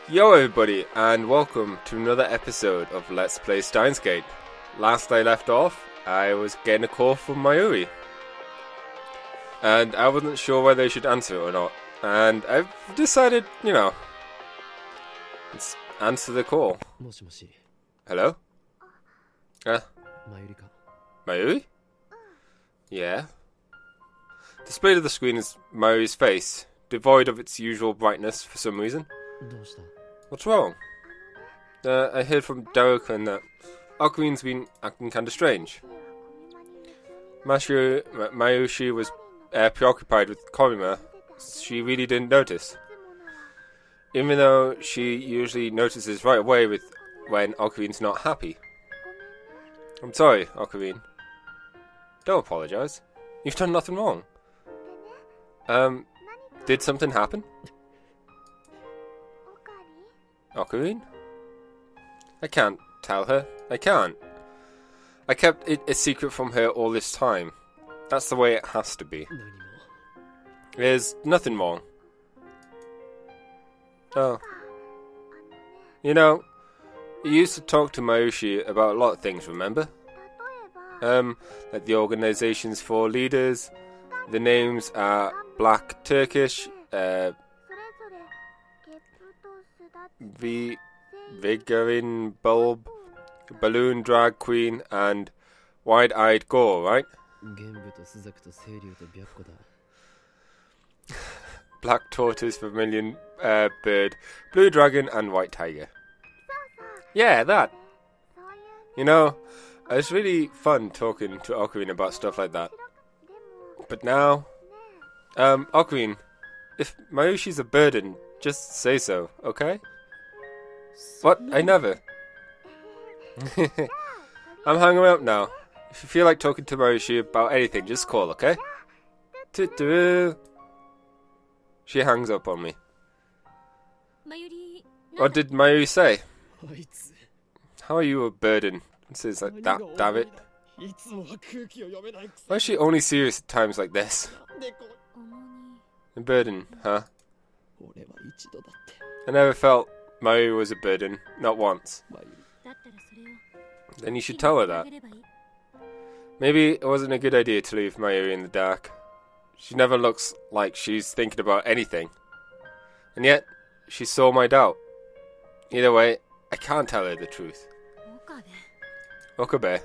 Yo everybody, and welcome to another episode of Let's Play Steins. Last I left off, I was getting a call from Mayuri. And I wasn't sure whether I should answer it or not. And I've decided, let's answer the call. Hello? Mayuri? Yeah? Displayed on the screen is Mayuri's face, devoid of its usual brightness for some reason. What's wrong? I heard from Darukan that Okarin's been acting kinda strange. Mayushi was preoccupied with Korima. She really didn't notice. Even though she usually notices right away when Okarin's not happy. I'm sorry, Okarin. Don't apologize. You've done nothing wrong. Did something happen? Okarin? I can't tell her. I can't. I kept it a secret from her all this time. That's the way it has to be. There's nothing wrong. Oh. You used to talk to Mayushi about a lot of things, remember? Like the organizations for leaders. The names are Black Turkish, Vigarin Bulb, Balloon Drag Queen, and Wide-Eyed Gore, right? Black Tortoise, Vermilion Bird, Blue Dragon, and White Tiger. Yeah, that. It's really fun talking to Okarin about stuff like that. But now, Okarin, if Mayushi's a burden, just say so, okay? What? I never. I'm hanging out now. If you feel like talking to Mayushi about anything, just call, okay? She hangs up on me. What did Mayuri say? How are you a burden? It says like that, damn it. Why is she only serious at times like this? A burden, huh? I never felt Mayuri was a burden, not once. Then you should tell her that. Maybe it wasn't a good idea to leave Mayuri in the dark. She never looks like she's thinking about anything. And yet, she saw my doubt. Either way, I can't tell her the truth. Okabe.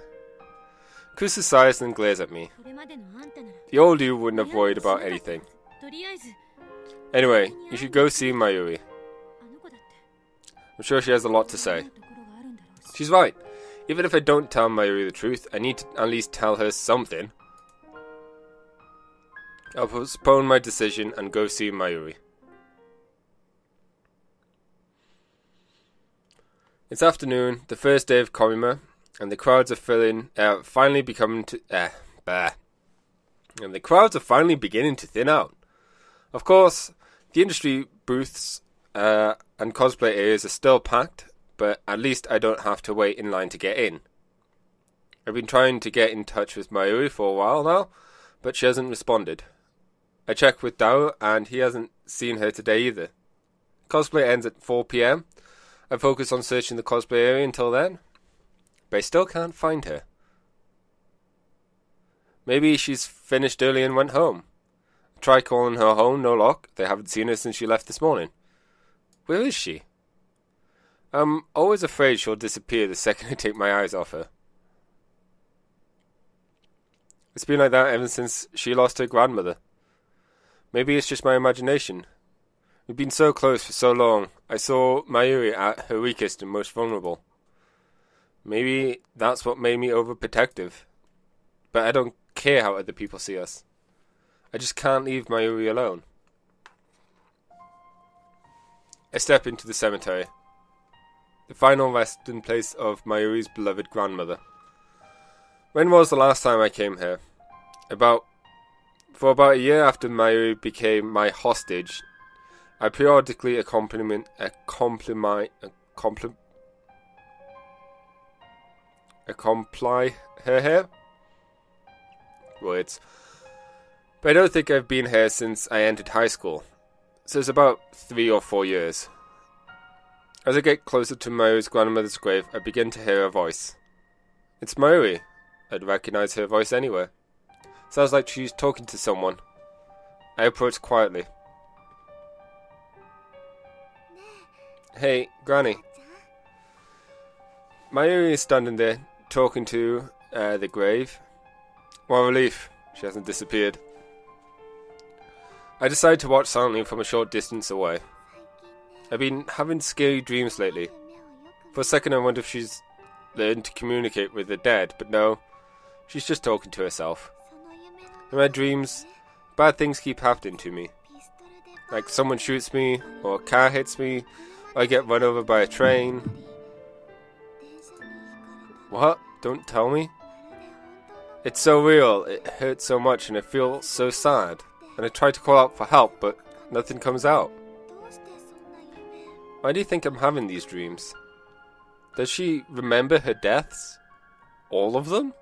Kusa sighs and glares at me. The old you wouldn't have worried about anything. Anyway, you should go see Mayuri. I'm sure she has a lot to say. She's right. Even if I don't tell Mayuri the truth, I need to at least tell her something. I'll postpone my decision and go see Mayuri. It's afternoon, the first day of Korima, and the crowds are finally beginning to thin out. Of course, the industry booths and cosplay areas are still packed, but at least I don't have to wait in line to get in. I've been trying to get in touch with Mayuri for a while now, but she hasn't responded. I checked with Dao, and he hasn't seen her today either. Cosplay ends at 4 PM. I focus on searching the cosplay area until then, but I still can't find her. Maybe she's finished early and went home. I tried calling her home, no luck. They haven't seen her since she left this morning. Where is she? I'm always afraid she'll disappear the second I take my eyes off her. It's been like that ever since she lost her grandmother. Maybe it's just my imagination. We've been so close for so long. I saw Mayuri at her weakest and most vulnerable. Maybe that's what made me overprotective. But I don't care how other people see us. I just can't leave Mayuri alone. I step into the cemetery. The final resting place of Mayuri's beloved grandmother. When was the last time I came here? For about a year after Mayuri became my hostage, I periodically accompany her here. Words. But I don't think I've been here since I entered high school. So it's about 3 or 4 years. As I get closer to Mayuri's grandmother's grave, I begin to hear her voice. It's Mayuri. I'd recognize her voice anywhere. Sounds like she's talking to someone. I approach quietly. Hey, Granny. Mayuri is standing there, talking to the grave. What relief, she hasn't disappeared. I decide to watch silently from a short distance away. I've been having scary dreams lately. For a second I wonder if she's learned to communicate with the dead, but no, she's just talking to herself. In my dreams, bad things keep happening to me. Like someone shoots me, or a car hits me, or I get run over by a train. What? Don't tell me? It's so real, it hurts so much and I feel so sad. And I try to call out for help, but nothing comes out. Why do you think I'm having these dreams? Does she remember her deaths? All of them?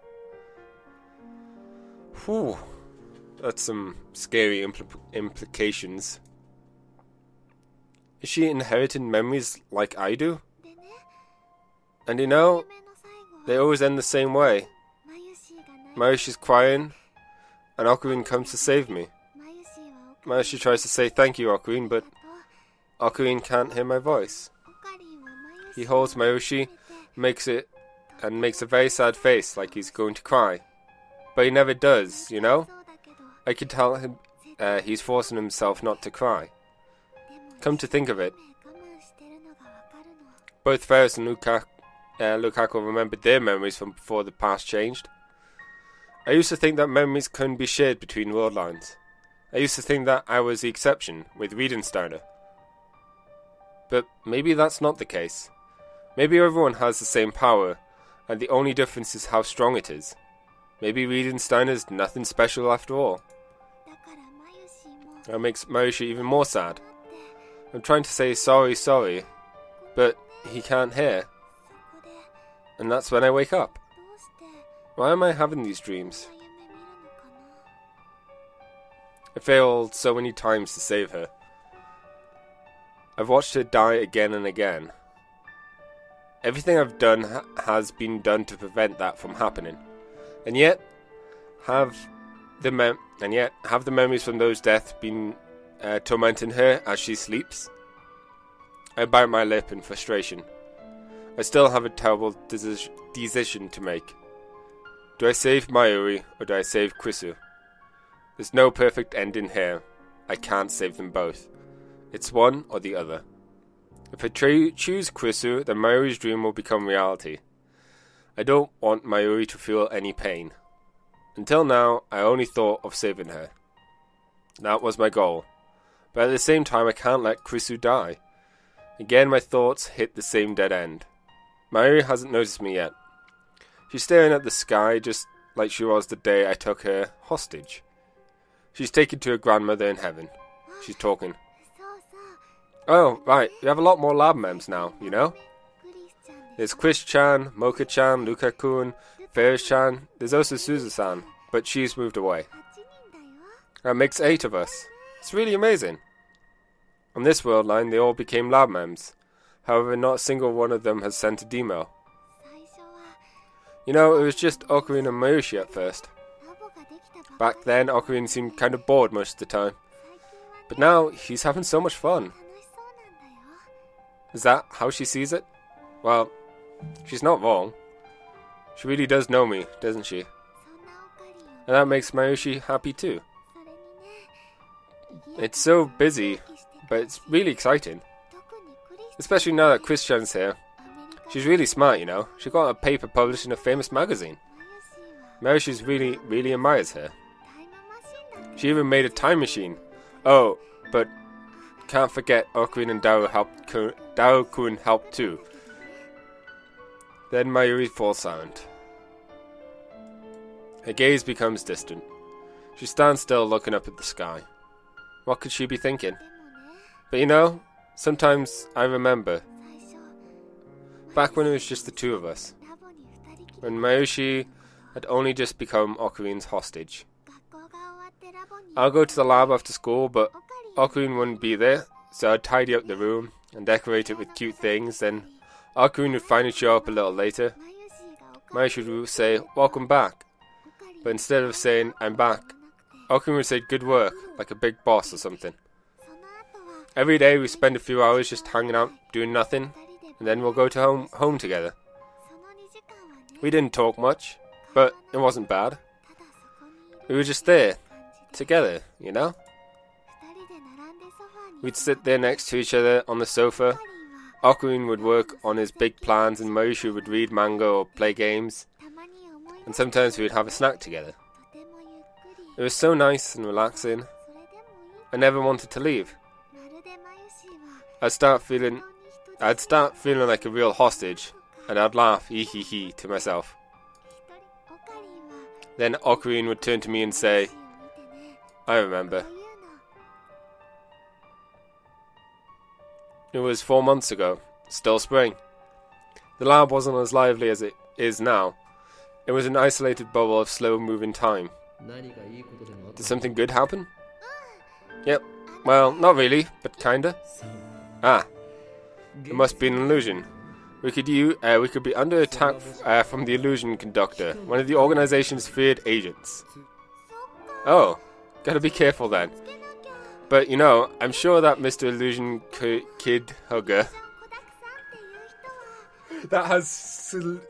Whew. That's some scary implications. Is she inheriting memories like I do? And you know, they always end the same way. Mayushi's crying, and Okurin comes to save me. Mayushi tries to say thank you, Okurin, but Okurin can't hear my voice. He holds Mayushi, makes a very sad face like he's going to cry. But he never does, you know? I can tell him he's forcing himself not to cry. Come to think of it, both Ferris and Lukaku remembered their memories from before the past changed. I used to think that memories couldn't be shared between world lines. I used to think that I was the exception with Wiedensteiner. But maybe that's not the case. Maybe everyone has the same power, and the only difference is how strong it is. Maybe Wiedensteiner's nothing special after all. That makes Mayushi even more sad. I'm trying to say sorry, but he can't hear. And that's when I wake up. Why am I having these dreams? I failed so many times to save her. I've watched her die again and again. Everything I've done has been done to prevent that from happening. And yet, have the memories from those deaths been tormenting her as she sleeps? I bite my lip in frustration. I still have a terrible decision to make. Do I save Mayuri or do I save Krisu? There's no perfect ending here. I can't save them both. It's one or the other. If I choose Krisu, then Mayuri's dream will become reality. I don't want Mayuri to feel any pain. Until now, I only thought of saving her. That was my goal. But at the same time, I can't let Krisu die. Again, my thoughts hit the same dead end. Mayuri hasn't noticed me yet. She's staring at the sky just like she was the day I took her hostage. She's taken to her grandmother in heaven. She's talking. Oh, right, we have a lot more lab mems now, you know? There's Chris-chan, Mocha-chan, Luka-kun, Ferris-chan. There's also Suzu-san, but she's moved away. That makes 8 of us. It's really amazing. On this world line, they all became lab mems. However, not a single one of them has sent a demo. You know, it was just Okurin and Mayushi at first. Back then, Okurin seemed kind of bored most of the time. But now, he's having so much fun. Is that how she sees it? Well, she's not wrong. She really does know me, doesn't she? And that makes Mayushi happy too. It's so busy, but it's really exciting. Especially now that Chris-chan's here. She's really smart, you know. She got a paper published in a famous magazine. Mayushi really admires her. She even made a time machine. Oh, but can't forget Okurin and Dao-kun helped too. Then Mayuri falls silent. Her gaze becomes distant. She stands still looking up at the sky. What could she be thinking? But you know, sometimes I remember. Back when it was just the two of us. When Mayushi had only just become Okurin's hostage. I'll go to the lab after school, but Okurin wouldn't be there, so I'd tidy up the room, and decorate it with cute things. Then Akun would finally show up a little later. Mayushi would say, "Welcome back." But instead of saying, "I'm back," Akun would say, "Good work," like a big boss or something. Every day we spend a few hours just hanging out, doing nothing, and then we'll go to home together. We didn't talk much, but it wasn't bad. We were just there, together, you know? We'd sit there next to each other on the sofa. Akun would work on his big plans and Mayushi would read manga or play games. And sometimes we'd have a snack together. It was so nice and relaxing. I never wanted to leave. I'd start feeling like a real hostage, and I'd laugh hee hee hee to myself. Then Ocarine would turn to me and say, "I remember." It was 4 months ago, still spring. The lab wasn't as lively as it is now. It was an isolated bubble of slow-moving time. Did something good happen? Yep. Well, not really, but kinda. It must be an illusion. We could be under attack from the illusion conductor, one of the organization's feared agents. Oh, gotta be careful then. But you know, I'm sure that Mr. Illusion Kid Hugger that has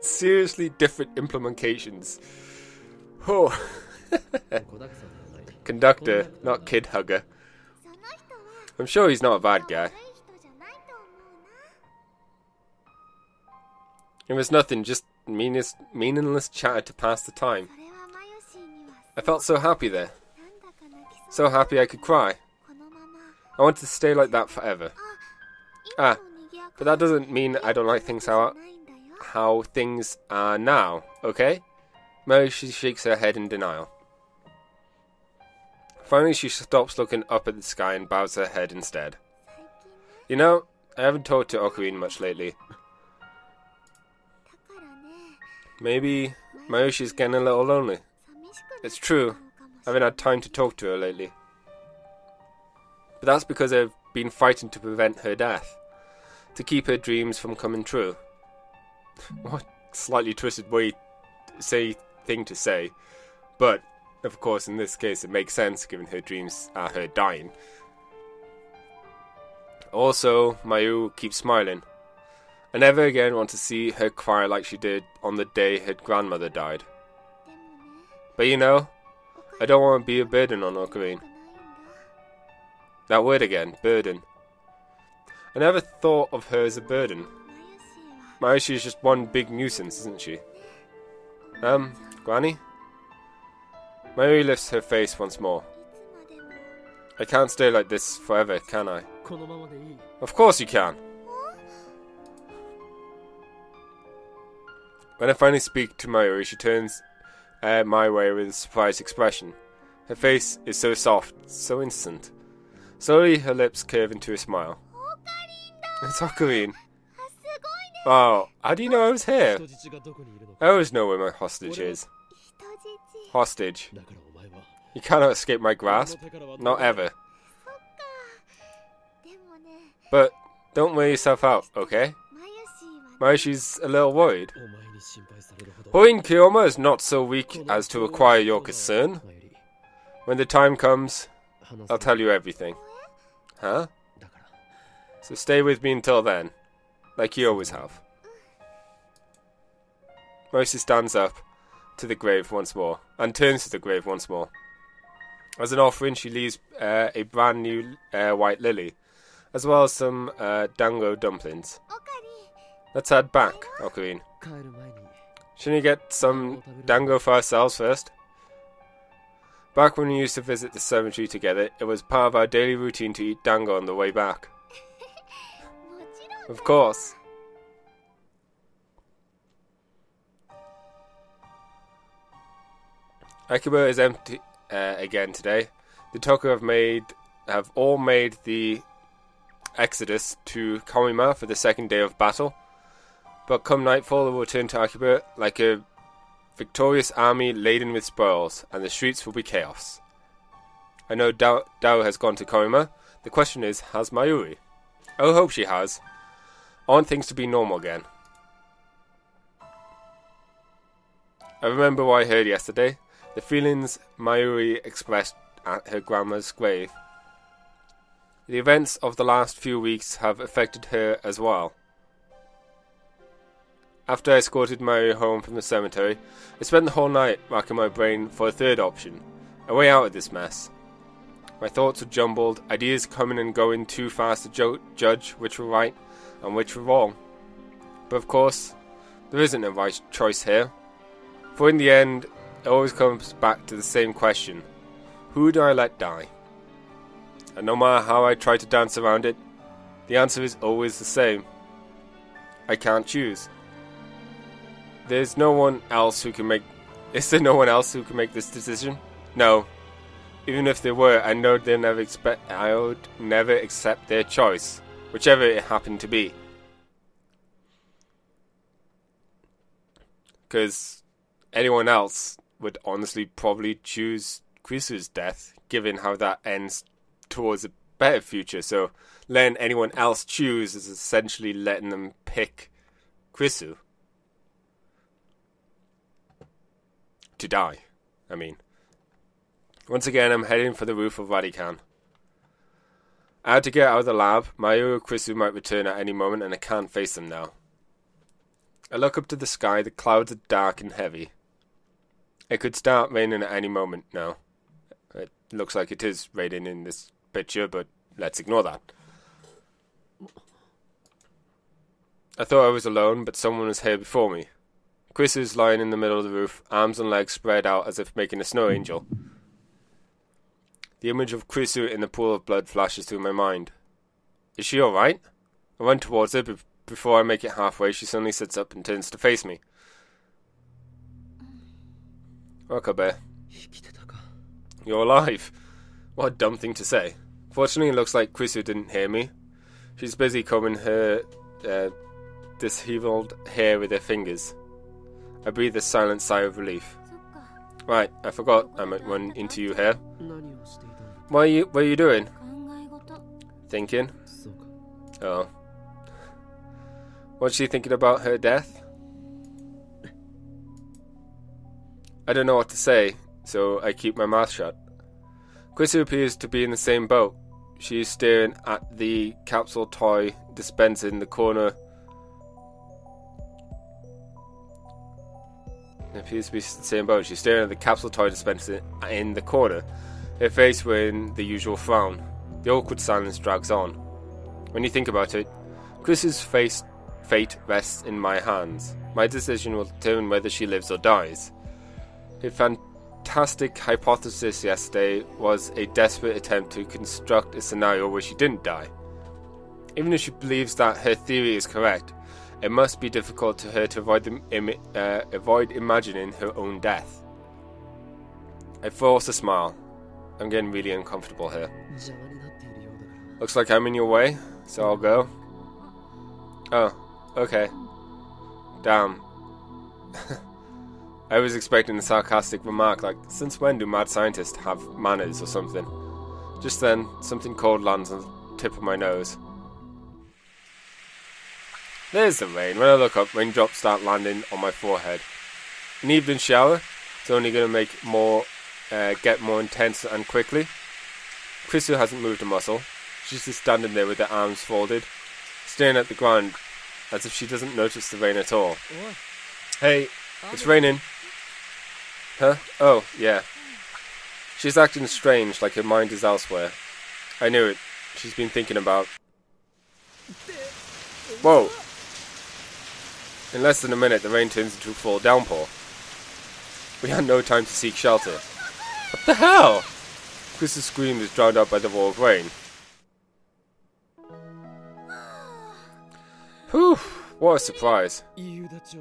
seriously different implications. Oh. Conductor, not Kid Hugger. I'm sure he's not a bad guy. It was nothing, just meaningless chatter to pass the time. I felt so happy there. So happy I could cry. I wanted to stay like that forever. But that doesn't mean I don't like things how things are now, okay? Mayushi shakes her head in denial. Finally she stops looking up at the sky and bows her head instead. You know, I haven't talked to Ocarine much lately. Maybe Mayushi's getting a little lonely. It's true, I haven't had time to talk to her lately. But that's because I've been fighting to prevent her death. To keep her dreams from coming true. What slightly twisted thing to say. But, of course, in this case it makes sense given her dreams are her dying. Also, Mayu keeps smiling. I never again want to see her cry like she did on the day her grandmother died. But you know, I don't want to be a burden on Ocarine. That word again, burden. I never thought of her as a burden. Mayushi is just one big nuisance, isn't she? Granny? Mayu lifts her face once more. I can't stay like this forever, can I? Of course you can! When I finally speak to Mayuri, she turns my way with a surprised expression. Her face is so soft, so innocent. Slowly, her lips curve into a smile. It's Ocarine. Oh, how do you know I was here? I always know where my hostage is. Hostage. You cannot escape my grasp. Not ever. But don't wear yourself out, okay? Mayushi's a little worried. Hoin Kiyoma is not so weak as to acquire your concern. When the time comes, I'll tell you everything. Huh? So stay with me until then, like you always have. Mayushi stands up to the grave once more, and turns to the grave once more. As an offering, she leaves a brand new white lily, as well as some dango dumplings. Let's head back, Ocarine. Shouldn't we get some dango for ourselves first? Back when we used to visit the cemetery together, it was part of our daily routine to eat dango on the way back. Of course. Akiba is empty again today. The Toku have all made the exodus to Komima for the second day of battle. But come nightfall, they will return to Akiba like a victorious army laden with spoils, and the streets will be chaos. I know Dao has gone to Komima. The question is, has Mayuri? I hope she has. I want things to be normal again. I remember what I heard yesterday. The feelings Mayuri expressed at her grandma's grave. The events of the last few weeks have affected her as well. After I escorted Mayuri home from the cemetery, I spent the whole night racking my brain for a third option, a way out of this mess. My thoughts were jumbled, ideas coming and going too fast to judge which were right and which were wrong. But of course, there isn't a right choice here. For in the end, it always comes back to the same question. Who do I let die? And no matter how I try to dance around it, the answer is always the same. I can't choose. Is there no one else who can make this decision? No. Even if there were, I know I would never accept their choice, whichever it happened to be. Because anyone else would honestly probably choose Krisu's death, given how that ends towards a better future. So letting anyone else choose is essentially letting them pick Krisu. To die, I mean. Once again, I'm heading for the roof of Radican. I had to get out of the lab. Mayuri or Krisu might return at any moment, and I can't face them now. I look up to the sky. The clouds are dark and heavy. It could start raining at any moment now. It looks like it is raining in this picture, but let's ignore that. I thought I was alone, but someone was here before me. Chris is lying in the middle of the roof, arms and legs spread out as if making a snow angel. The image of Krisu in the pool of blood flashes through my mind. Is she alright? I run towards her, but before I make it halfway, she suddenly sits up and turns to face me. Wakabe. You're alive. What a dumb thing to say. Fortunately, it looks like Krisu didn't hear me. She's busy combing her disheveled hair with her fingers. I breathe a silent sigh of relief. Right, I forgot I might run into you here. What are you doing? Thinking? Oh. What's she thinking about her death? I don't know what to say, so I keep my mouth shut. Krisu appears to be in the same boat. She is staring at the capsule toy dispenser in the corner. It appears to be the same boat. She's staring at the capsule toy dispenser in the corner, her face wearing the usual frown. The awkward silence drags on. When you think about it, Krisu's fate rests in my hands. My decision will determine whether she lives or dies. Her fantastic hypothesis yesterday was a desperate attempt to construct a scenario where she didn't die. Even if she believes that her theory is correct, it must be difficult to her to avoid imagining her own death. I force a smile. I'm getting really uncomfortable here. Looks like I'm in your way, so I'll go. Oh, okay. Damn. I was expecting a sarcastic remark like, since when do mad scientists have manners or something? Just then, something cold lands on the tip of my nose. There's the rain. When I look up, raindrops start landing on my forehead. An evening shower. It's only going to get more intense and quickly. Krisu hasn't moved a muscle. She's just standing there with her arms folded, staring at the ground as if she doesn't notice the rain at all. Hey, it's raining. Huh? Oh, yeah. She's acting strange, like her mind is elsewhere. I knew it. She's been thinking about... Whoa! In less than a minute, the rain turns into a full downpour. We had no time to seek shelter. What the hell? Chris's scream was drowned out by the roar of rain. Whew, what a surprise. That's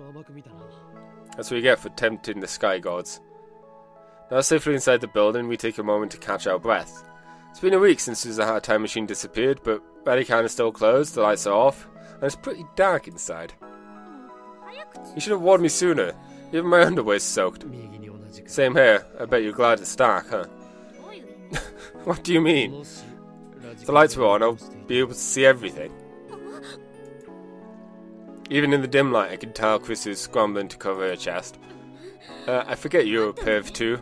what you get for tempting the sky gods. Now safely inside the building, we take a moment to catch our breath. It's been a week since the time machine disappeared, but Radican is still closed, the lights are off, and it's pretty dark inside. You should have warned me sooner. Even my underwear's soaked. Same here. I bet you're glad it's dark, huh? What do you mean? If the lights were on, I'll be able to see everything. Even in the dim light, I could tell Chris is scrambling to cover her chest. I forget you're a perv too.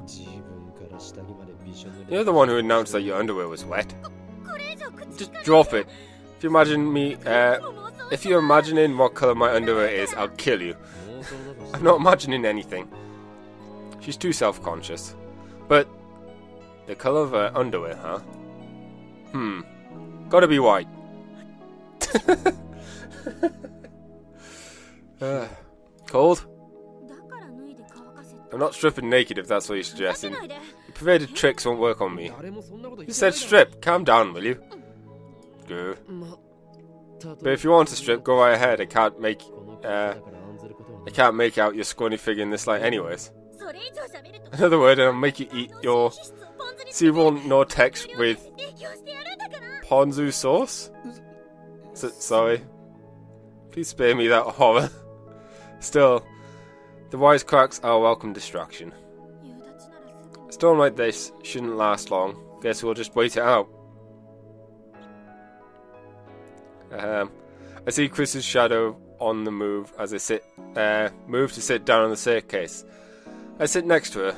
You're the one who announced that your underwear was wet. Just drop it. If you're imagining what colour my underwear is, I'll kill you. I'm not imagining anything. She's too self-conscious. But the colour of her underwear, huh? Gotta be white. Cold? I'm not stripping naked if that's what you're suggesting. Your perverted tricks won't work on me. You said strip. Calm down, will you? Good. But if you want to strip, go right ahead. I can't make out your scrawny figure in this light anyways. Another word and I'll make you eat your cereal Nortex with ponzu sauce? Sorry. Please spare me that horror. Still, the wisecracks are a welcome distraction. A storm like this shouldn't last long. Guess we'll just wait it out. I see Chris's shadow on the move as I move to sit down on the staircase. I sit next to her.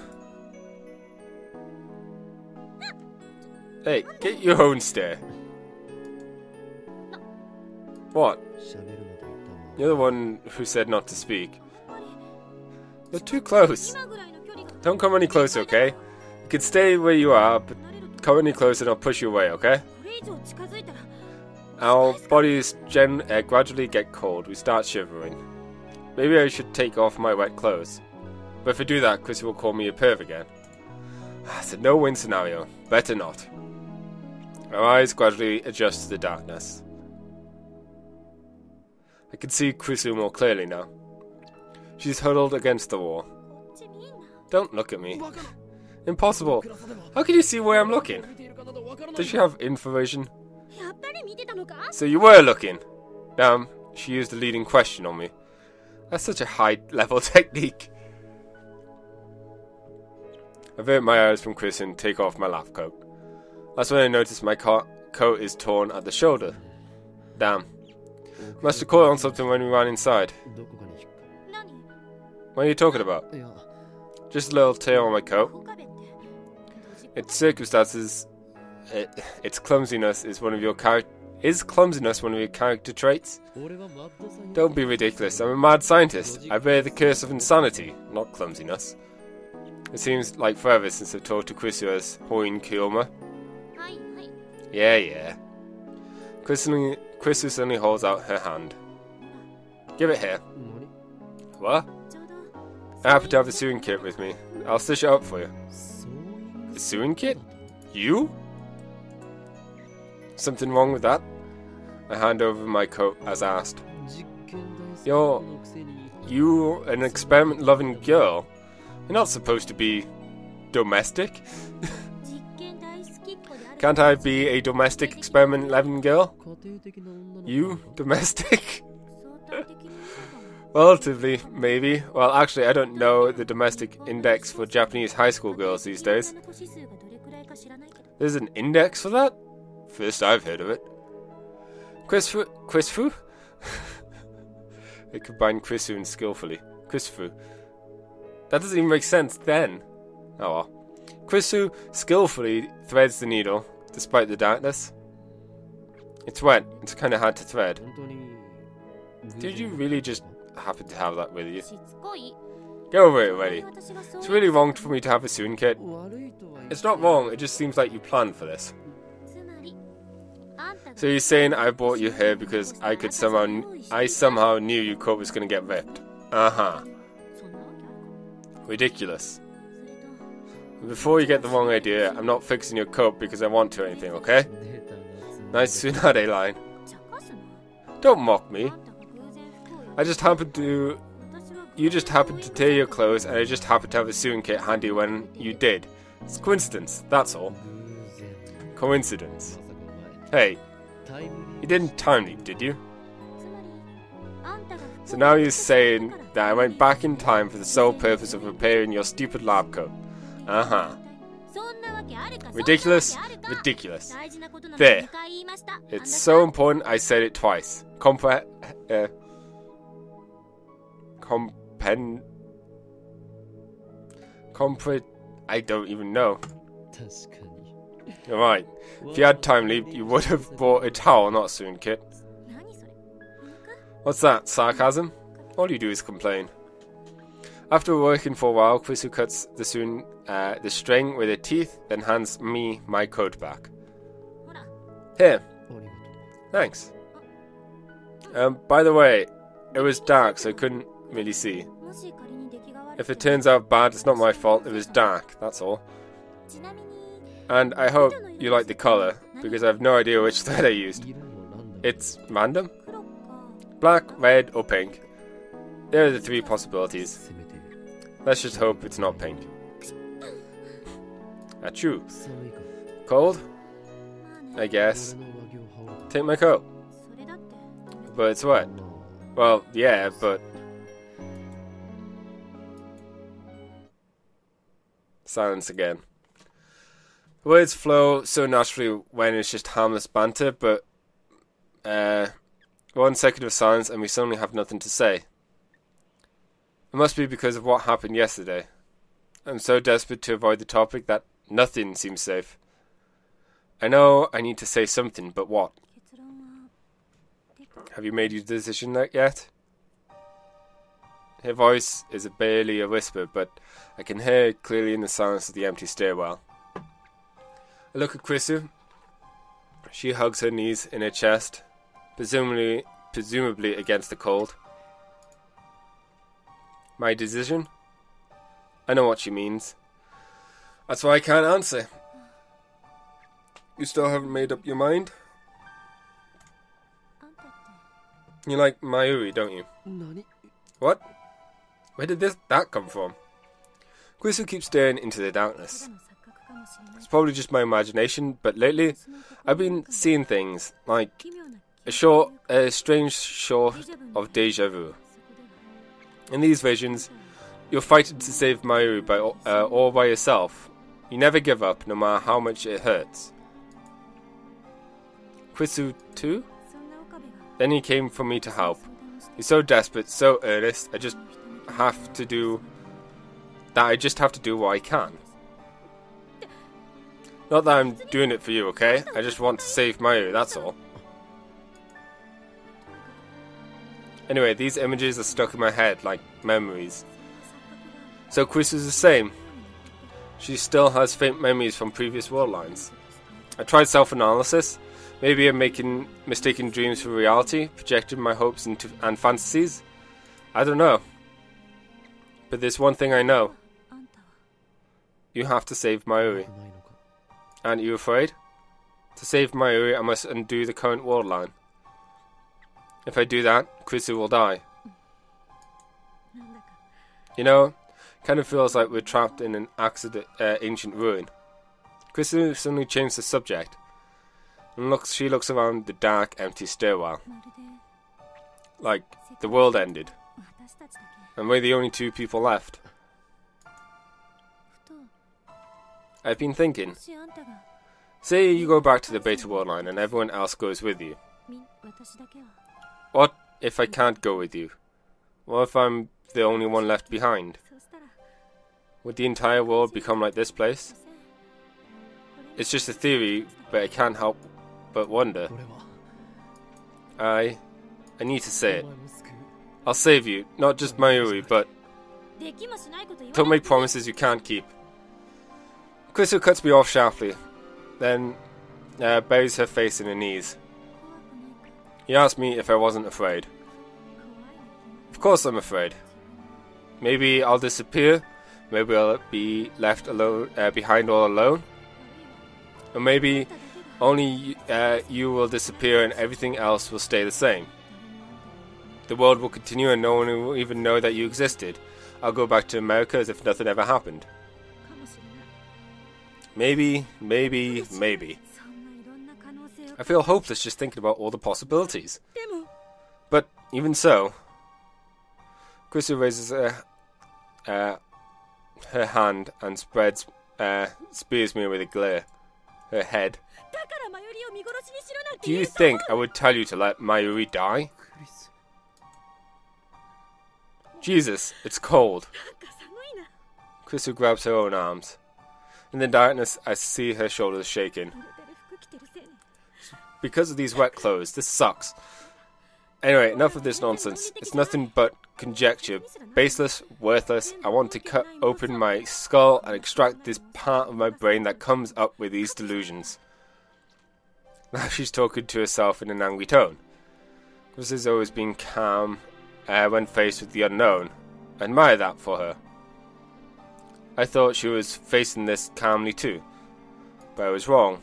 Hey, get your own stair. What? You're the one who said not to speak. You're too close. Don't come any closer, okay? You can stay where you are, but come any closer and I'll push you away, okay? Our bodies gradually get cold. We start shivering. Maybe I should take off my wet clothes. But if I do that, Chris will call me a perv again. It's a no-win scenario. Better not. Our eyes gradually adjust to the darkness. I can see Chrisu more clearly now. She's huddled against the wall. Don't look at me. Impossible. How can you see where I'm looking? Does she have infravision? So you were looking? Damn, she used a leading question on me. That's such a high-level technique. I avert my eyes from Chris and take off my lab coat. That's when I notice my coat is torn at the shoulder. Damn. Must have caught on something when we ran inside. What are you talking about? Just a little tear on my coat. Its circumstances... Its clumsiness is one of your character traits? Don't be ridiculous. I'm a mad scientist. I bear the curse of insanity, not clumsiness. It seems like forever since I've talked to Chrisu as Hoin Kyoma. Yeah. Chrisu suddenly holds out her hand. Give it here. What? I happen to have a sewing kit with me. I'll stitch it up for you. A sewing kit? You? Something wrong with that? I hand over my coat as asked. You an experiment-loving girl? You're not supposed to be domestic? Can't I be a domestic experiment-loving girl? You domestic? Relatively, maybe. Well, actually, I don't know the domestic index for Japanese high school girls these days. There's an index for that? First I've heard of it. Quisfu? They combine Chrisu and skillfully. Quisfu. That doesn't even make sense then. Oh well. Chrisu skillfully threads the needle, despite the darkness. It's wet. It's kind of hard to thread. Did you really just happen to have that with you? Get over it already. It's really wrong for me to have a sewing kit. It's not wrong, it just seems like you planned for this. So you're saying I brought you here because I somehow knew your coat was going to get ripped. Uh-huh. Ridiculous. Before you get the wrong idea, I'm not fixing your coat because I want to or anything, okay? Nice Tsunade line. Don't mock me. You just happened to tear your clothes and I just happened to have a sewing kit handy when you did. It's coincidence, that's all. Coincidence. Hey, you didn't time leap, did you? So now you're saying that I went back in time for the sole purpose of repairing your stupid lab coat. Uh-huh. Ridiculous? Ridiculous. There. It's so important I said it twice. I don't even know. Alright, if you had time leave, you would have brought a towel, not soon, Kit. What's that, sarcasm? All you do is complain. After working for a while, Quisu cuts the string with her teeth, then hands me my coat back. Here. Thanks. By the way, it was dark, so I couldn't really see. If it turns out bad, it's not my fault. It was dark, that's all. And I hope you like the colour, because I have no idea which thread I used. It's random? Black, red, or pink. There are the three possibilities. Let's just hope it's not pink. Achoo. Cold? I guess. Take my coat. But it's wet. Well, yeah, but... Silence again. Words flow so naturally when it's just harmless banter, but 1 second of silence and we suddenly have nothing to say. It must be because of what happened yesterday. I'm so desperate to avoid the topic that nothing seems safe. I know I need to say something, but what? Have you made your decision yet? Her voice is barely a whisper, but I can hear it clearly in the silence of the empty stairwell. I look at Quisu. She hugs her knees in her chest, presumably against the cold. My decision? I know what she means. That's why I can't answer. You still haven't made up your mind? You like Mayuri, don't you? What? Where did that come from? Quisu keeps staring into the darkness. It's probably just my imagination, but lately I've been seeing things like a strange sort of deja vu. In these visions, you're fighting to save Mayuri all by yourself. You never give up, no matter how much it hurts. Quisu too? Then he came for me to help. He's so desperate, so earnest, I just have to do what I can. Not that I'm doing it for you, okay? I just want to save Mayuri, that's all. Anyway, these images are stuck in my head like memories. So Quisu's the same. She still has faint memories from previous world lines. I tried self-analysis. Maybe I'm making mistaken dreams for reality, projecting my hopes and fantasies. I don't know. But there's one thing I know. You have to save Mayuri. Aren't you afraid? To save Mayuri, I must undo the current world line. If I do that, Quisu will die. You know, kind of feels like we're trapped in an ancient ruin. Quisu suddenly changed the subject. And she looks around the dark, empty stairwell. Like the world ended. And we're the only two people left. I've been thinking. Say you go back to the beta world line and everyone else goes with you. What if I can't go with you? What if I'm the only one left behind? Would the entire world become like this place? It's just a theory, but I can't help but wonder. I need to say it. I'll save you, not just Mayuri, but don't make promises you can't keep. Quisu cuts me off sharply, then buries her face in her knees. He asked me if I wasn't afraid. Of course I'm afraid. Maybe I'll disappear, maybe I'll be left alone, behind all alone, or maybe only you will disappear and everything else will stay the same. The world will continue and no one will even know that you existed. I'll go back to America as if nothing ever happened. Maybe. I feel hopeless just thinking about all the possibilities. But even so, Quisu raises her hand and spears me with a glare. Her head. Do you think I would tell you to let Mayuri die? Jesus, it's cold. Krisu grabs her own arms. In the darkness, I see her shoulders shaking. Because of these wet clothes, this sucks. Anyway, enough of this nonsense. It's nothing but conjecture. Baseless, worthless. I want to cut open my skull and extract this part of my brain that comes up with these delusions. Now she's talking to herself in an angry tone. Chris has always been calm when faced with the unknown. I admire that for her. I thought she was facing this calmly too, but I was wrong.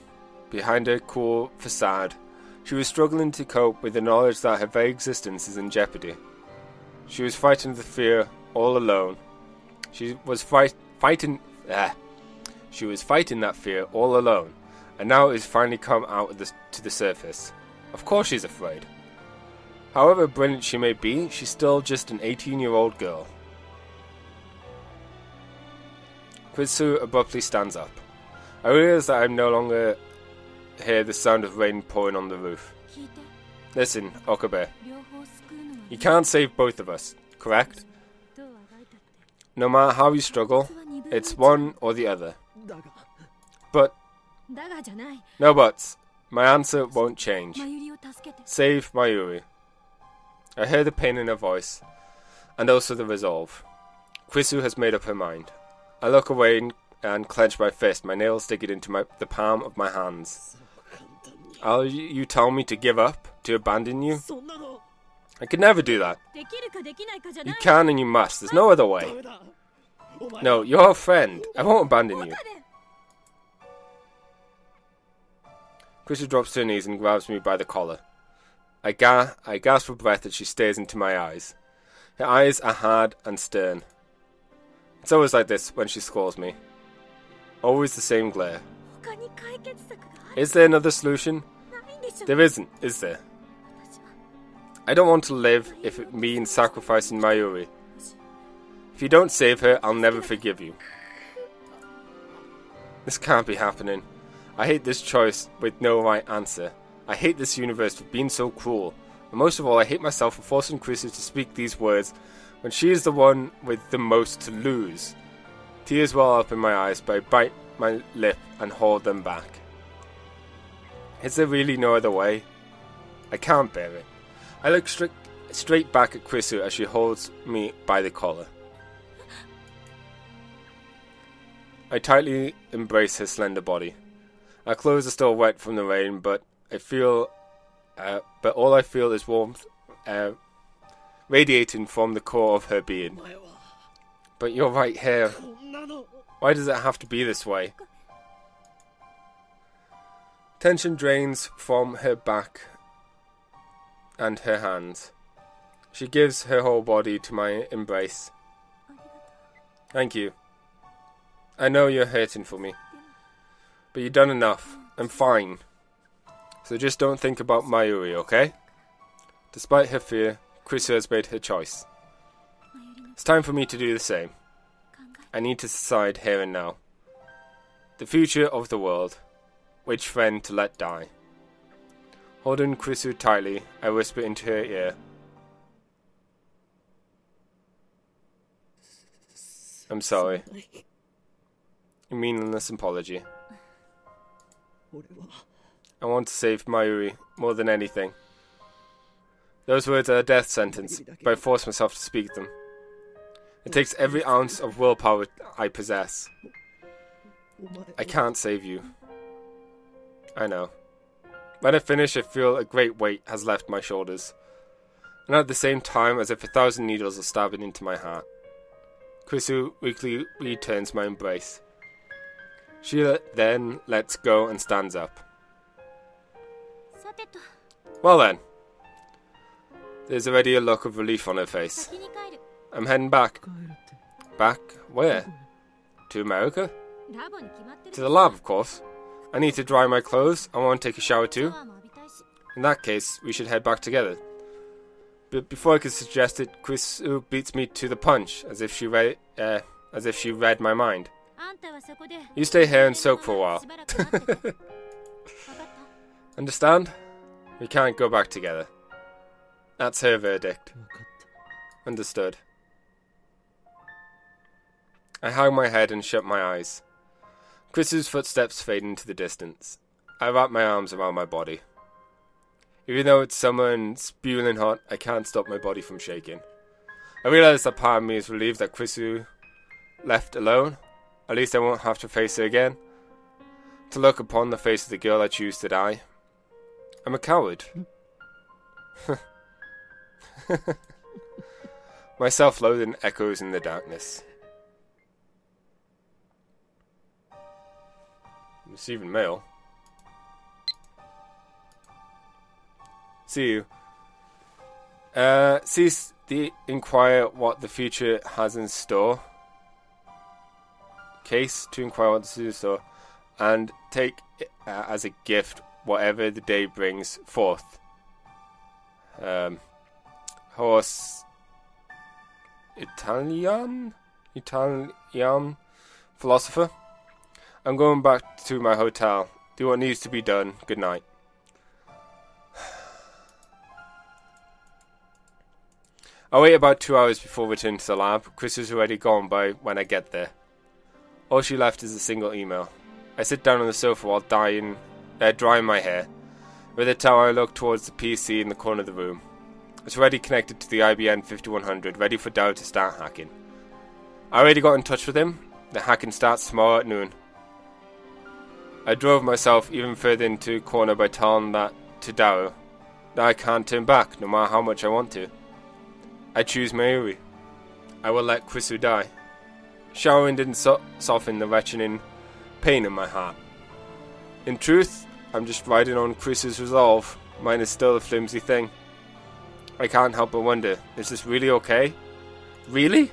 Behind her cool facade, she was struggling to cope with the knowledge that her very existence is in jeopardy. She was fighting the fear all alone. She was fighting that fear all alone, and now it has finally come out to the surface. Of course she's afraid. However brilliant she may be, she's still just an 18-year-old girl. Krisu abruptly stands up. I realize that I no longer hear the sound of rain pouring on the roof. Listen, Okabe. You can't save both of us, correct? No matter how you struggle, it's one or the other. But... no buts. My answer won't change. Save Mayuri. I hear the pain in her voice, and also the resolve. Krisu has made up her mind. I look away and clench my fist, my nails digging into the palm of my hands. Are you telling me to give up? To abandon you? I could never do that. You can and you must. There's no other way. No, you're a friend. I won't abandon you. Krisu drops to her knees and grabs me by the collar. I gasp for breath as she stares into my eyes. Her eyes are hard and stern. It's always like this when she scolds me. Always the same glare. Is there another solution? There isn't, is there? I don't want to live if it means sacrificing Mayuri. If you don't save her, I'll never forgive you. This can't be happening. I hate this choice with no right answer. I hate this universe for being so cruel. And most of all, I hate myself for forcing Krisu to speak these words when she is the one with the most to lose. Tears well up in my eyes, but I bite my lip and hold them back. Is there really no other way? I can't bear it. I look straight back at Krisu as she holds me by the collar. I tightly embrace her slender body. Our clothes are still wet from the rain, but all I feel is warmth radiating from the core of her being. But you're right here. Why does it have to be this way? Tension drains from her back and her hands. She gives her whole body to my embrace. Thank you. I know you're hurting for me, but you've done enough. I'm fine. So just don't think about Mayuri, okay? Despite her fear, Krisu has made her choice. It's time for me to do the same. I need to decide here and now. The future of the world. Which friend to let die. Holding Krisu tightly, I whisper into her ear. I'm sorry. A meaningless apology. I want to save Mayuri more than anything. Those words are a death sentence, but I force myself to speak them. It takes every ounce of willpower I possess. I can't save you. I know. When I finish, I feel a great weight has left my shoulders, and at the same time as if 1,000 needles are stabbing into my heart. Krisu weakly returns my embrace. She then lets go and stands up. Well then. There's already a look of relief on her face. I'm heading back. Back? Where? To America? To the lab, of course. I need to dry my clothes. I want to take a shower too. In that case, we should head back together. But before I could suggest it, Krisu beats me to the punch, as if she read my mind. You stay here and soak for a while. Understand? We can't go back together. That's her verdict. Understood. I hung my head and shut my eyes. Chris's footsteps fade into the distance. I wrap my arms around my body. Even though it's summer and spewing hot, I can't stop my body from shaking. I realize that part of me is relieved that Chrisu left alone. At least I won't have to face her again. To look upon the face of the girl I choose to die. I'm a coward. My self-loathing echoes in the darkness. Receiving mail. See you. Cease to inquire what the future has in store. Case to inquire what the future has in store. And take as a gift whatever the day brings forth. Horse Italian philosopher. I'm going back to my hotel. Do what needs to be done. Good night. I wait about 2 hours before returning to the lab. Chris is already gone by when I get there. All she left is a single email. I sit down on the sofa while drying my hair. With a towel I look towards the PC in the corner of the room. It's already connected to the IBM 5100, ready for Dow to start hacking. I already got in touch with him. The hacking starts tomorrow at noon. I drove myself even further into a corner by telling that to Dow that I can't turn back, no matter how much I want to. I choose Mayuri. I will let Chrisu die. Showering didn't soften the retching pain in my heart. In truth, I'm just riding on Chris's resolve. Mine is still a flimsy thing. I can't help but wonder, is this really okay? Really?